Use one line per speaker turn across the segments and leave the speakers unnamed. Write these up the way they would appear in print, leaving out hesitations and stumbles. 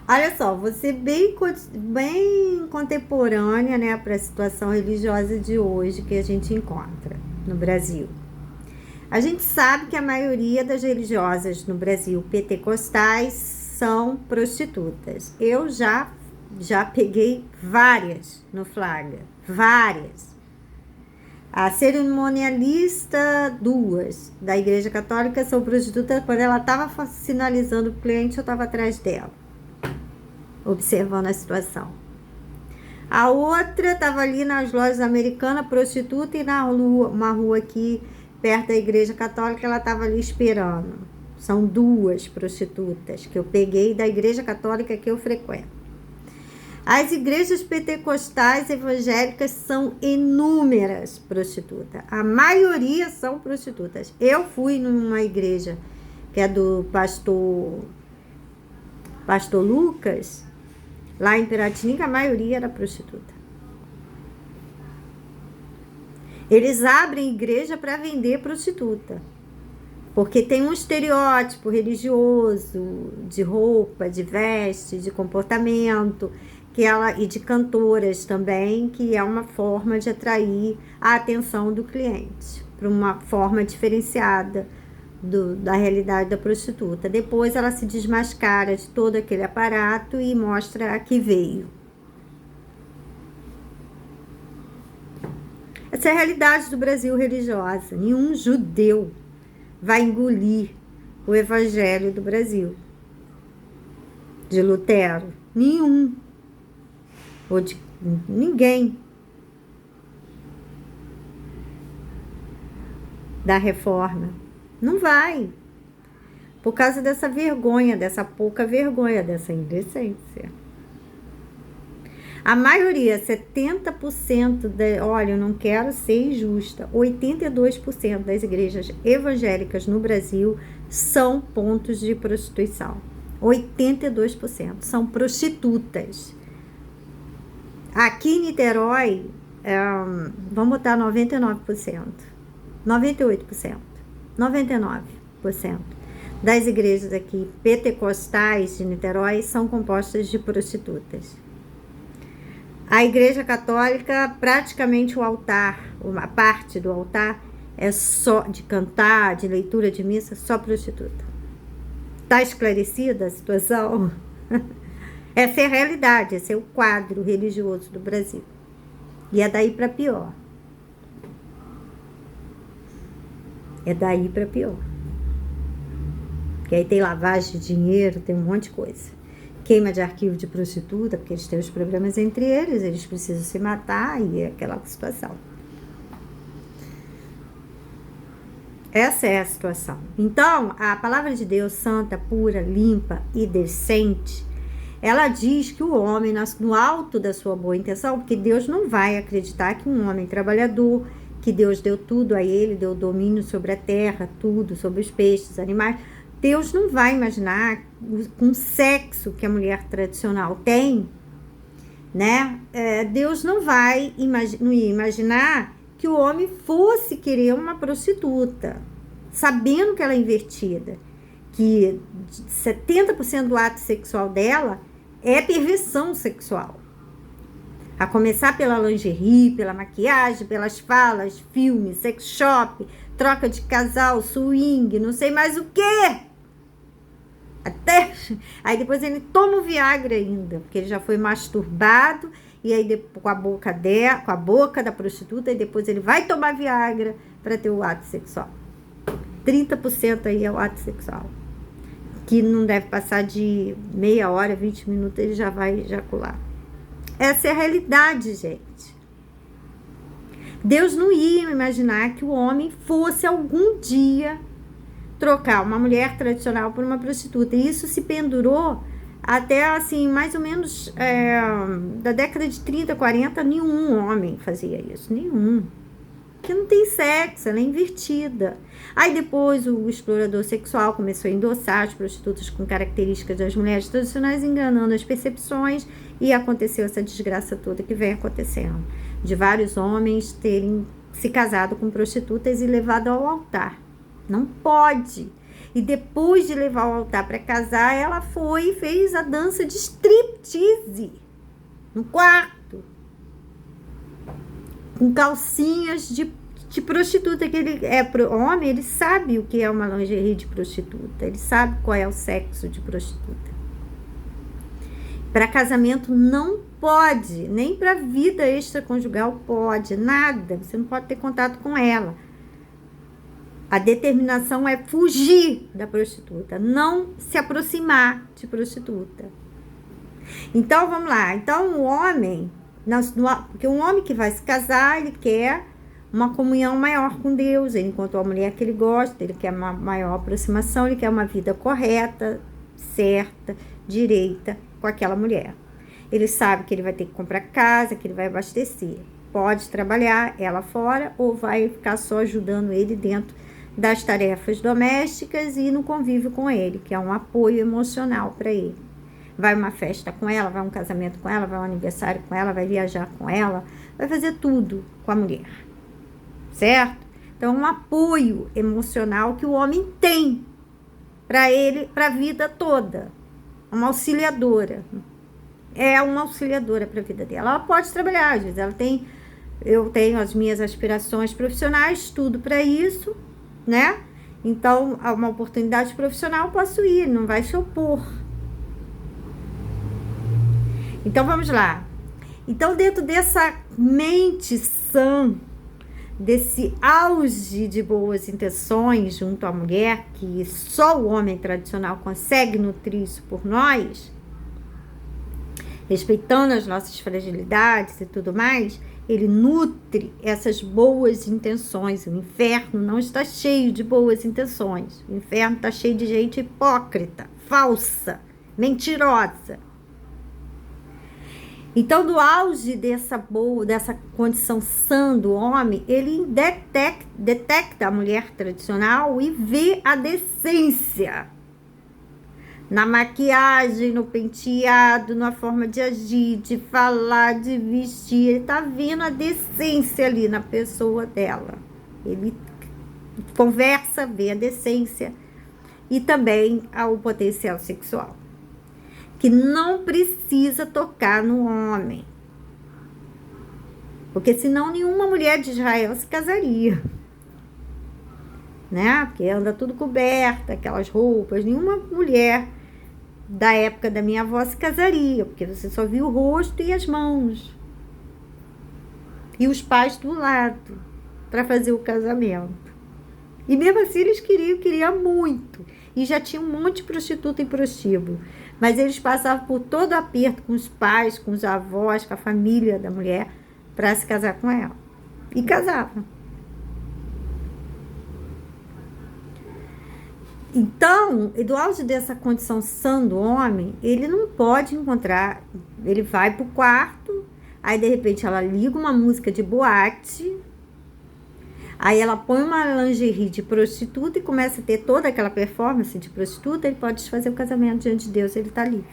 Olha só, você bem contemporânea, né, para a situação religiosa de hoje que a gente encontra no Brasil. A gente sabe que a maioria das religiosas no Brasil pentecostais são prostitutas. Eu já peguei várias no flagra, várias. A cerimonialista, duas, da Igreja Católica são prostitutas. Quando ela estava sinalizando o cliente, eu estava atrás dela, observando a situação. A outra estava ali nas lojas americanas, prostituta, e na rua, uma rua aqui perto da Igreja Católica, ela estava ali esperando. São duas prostitutas que eu peguei da Igreja Católica que eu frequento. As igrejas pentecostais evangélicas são inúmeras prostitutas. A maioria são prostitutas. Eu fui numa igreja que é do pastor Lucas, lá em Piratininga, a maioria era prostituta. Eles abrem igreja para vender prostituta. Porque tem um estereótipo religioso, de roupa, de veste, de comportamento, e de cantoras também, que é uma forma de atrair a atenção do cliente, para uma forma diferenciada da realidade da prostituta. Depois ela se desmascara de todo aquele aparato e mostra a que veio. Essa é a realidade do Brasil religiosa. Nenhum judeu vai engolir o evangelho do Brasil, de Lutero. Nenhum. Ou de ninguém. Da reforma. Não vai. Por causa dessa vergonha, dessa pouca vergonha, dessa indecência. A maioria, 70%, olha, eu não quero ser injusta, 82% das igrejas evangélicas no Brasil são pontos de prostituição. 82% são prostitutas. Aqui em Niterói, vamos botar 99%, 98%, 99% das igrejas aqui pentecostais de Niterói são compostas de prostitutas. A Igreja Católica, praticamente o altar, uma parte do altar é só de cantar, de leitura de missa, só prostituta. Está esclarecida a situação? Essa é a realidade, esse é o quadro religioso do Brasil. E é daí para pior. É daí para pior. Porque aí tem lavagem de dinheiro, tem um monte de coisa. Queima de arquivo de prostituta, porque eles têm os problemas entre eles precisam se matar e é aquela situação. Essa é a situação. Então, a palavra de Deus, santa, pura, limpa e decente, ela diz que o homem, no alto da sua boa intenção, porque Deus não vai acreditar que um homem trabalhador, que Deus deu tudo a ele, deu domínio sobre a terra, tudo, sobre os peixes, animais, Deus não vai imaginar com o sexo que a mulher tradicional tem, né? Deus não ia imaginar que o homem fosse querer uma prostituta, sabendo que ela é invertida, que 70% do ato sexual dela é perversão sexual. A começar pela lingerie, pela maquiagem, pelas falas, filme, sex shop, troca de casal, swing, não sei mais o quê. Aí depois ele toma o Viagra ainda, porque ele já foi masturbado, e aí com a boca da prostituta, e depois ele vai tomar Viagra para ter o ato sexual. 30% aí é o ato sexual, que não deve passar de meia hora, 20 minutos, ele já vai ejacular. Essa é a realidade, gente. Deus não ia imaginar que o homem fosse algum dia trocar uma mulher tradicional por uma prostituta. E isso se pendurou até, assim, mais ou menos da década de 30, 40, nenhum homem fazia isso. Nenhum. Porque não tem sexo, ela é invertida. Aí depois o explorador sexual começou a endossar as prostitutas com características das mulheres tradicionais, enganando as percepções, e aconteceu essa desgraça toda que vem acontecendo, de vários homens terem se casado com prostitutas e levado ao altar. Não pode. E depois de levar ao altar para casar, ela foi e fez a dança de striptease no quarto, com calcinhas de prostituta, que ele é homem, ele sabe o que é uma lingerie de prostituta, ele sabe qual é o sexo de prostituta. Para casamento não pode, nem para vida extraconjugal pode, nada, você não pode ter contato com ela. A determinação é fugir da prostituta, não se aproximar de prostituta. Então, vamos lá. Então, o homem, porque um homem que vai se casar, ele quer uma comunhão maior com Deus, ele encontrou a mulher que ele gosta, ele quer uma maior aproximação, ele quer uma vida correta, certa, direita com aquela mulher. Ele sabe que ele vai ter que comprar casa, que ele vai abastecer. Pode trabalhar ela fora ou vai ficar só ajudando ele dentro das tarefas domésticas e no convívio com ele, que é um apoio emocional para ele. Vai uma festa com ela, vai um casamento com ela, vai um aniversário com ela, vai viajar com ela, vai fazer tudo com a mulher, certo? Então, um apoio emocional que o homem tem para ele, para a vida toda. Uma auxiliadora. É uma auxiliadora para a vida dela. Ela pode trabalhar, às vezes eu tenho as minhas aspirações profissionais, estudo para isso, né? Então, uma oportunidade profissional, posso ir, não vai se opor. Então, vamos lá. Então, dentro dessa mente sã, desse auge de boas intenções junto à mulher, que só o homem tradicional consegue nutrir isso por nós, respeitando as nossas fragilidades e tudo mais, ele nutre essas boas intenções. O inferno não está cheio de boas intenções. O inferno está cheio de gente hipócrita, falsa, mentirosa. Então, do auge dessa condição sã do homem, ele detecta a mulher tradicional e vê a decência na maquiagem, no penteado, na forma de agir, de falar, de vestir. Ele tá vendo a decência ali na pessoa dela. Ele conversa, vê a decência e também o potencial sexual, que não precisa tocar no homem, porque senão nenhuma mulher de Israel se casaria, né? Porque anda tudo coberta, aquelas roupas. Nenhuma mulher da época da minha avó se casaria, porque você só viu o rosto e as mãos e os pais do lado para fazer o casamento. E mesmo assim eles queriam muito, e já tinha um monte de prostituta em prostíbulo, mas eles passavam por todo aperto com os pais, com os avós, com a família da mulher, para se casar com ela. E casavam. Então, do auge dessa condição sã do homem, ele não pode encontrar, ele vai pro quarto, aí de repente ela liga uma música de boate, aí ela põe uma lingerie de prostituta e começa a ter toda aquela performance de prostituta. Ele pode desfazer o casamento diante de Deus, ele está livre.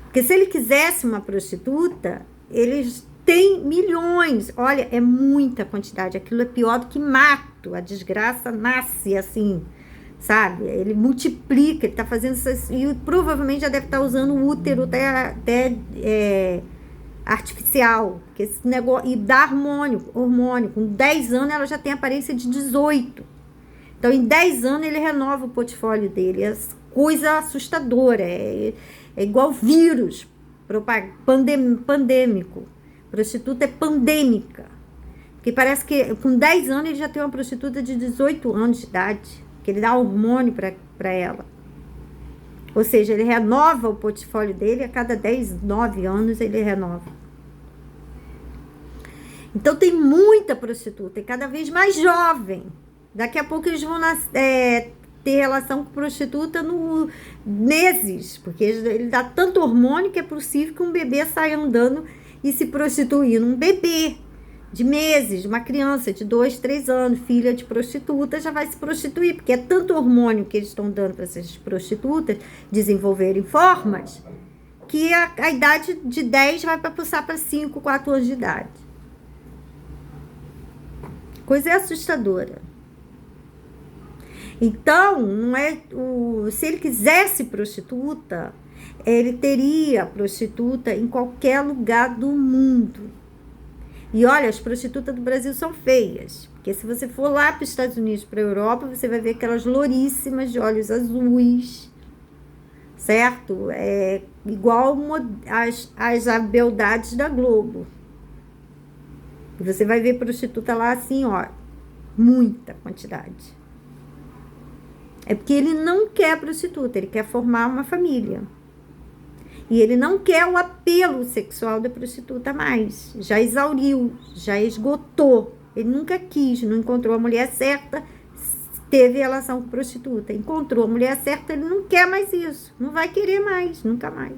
Porque se ele quisesse uma prostituta, eles têm milhões. Olha, é muita quantidade. Aquilo é pior do que mato. A desgraça nasce assim, sabe? Ele multiplica, ele está fazendo isso, e provavelmente já deve estar usando o útero até artificial, porque esse negócio, e dá hormônio, com 10 anos ela já tem aparência de 18, então em 10 anos ele renova o portfólio dele. É coisa assustadora, é igual vírus pandêmico. Prostituta é pandêmica, porque parece que com 10 anos ele já tem uma prostituta de 18 anos de idade, que ele dá hormônio para ela. Ou seja, ele renova o portfólio dele a cada 10, 9 anos ele renova. Então tem muita prostituta, e cada vez mais jovem. Daqui a pouco eles vão ter relação com prostituta no meses, porque ele dá tanto hormônio que é possível que um bebê saia andando e se prostituindo. Um bebê de meses, uma criança de 2, 3 anos, filha de prostituta, já vai se prostituir, porque é tanto hormônio que eles estão dando para essas prostitutas desenvolverem formas, que a idade de 10 vai passar para 5, 4 anos de idade. Coisa assustadora. Então, não é se ele quisesse prostituta, ele teria prostituta em qualquer lugar do mundo. E olha, as prostitutas do Brasil são feias. Porque se você for lá para os Estados Unidos, para a Europa, você vai ver aquelas louríssimas de olhos azuis, certo? É igual as beldades da Globo. E você vai ver prostituta lá assim, ó, muita quantidade. É porque ele não quer prostituta, ele quer formar uma família. E ele não quer o apelo sexual da prostituta mais. Já exauriu, já esgotou. Ele nunca quis, não encontrou a mulher certa, teve relação com prostituta. Encontrou a mulher certa, ele não quer mais isso. Não vai querer mais, nunca mais.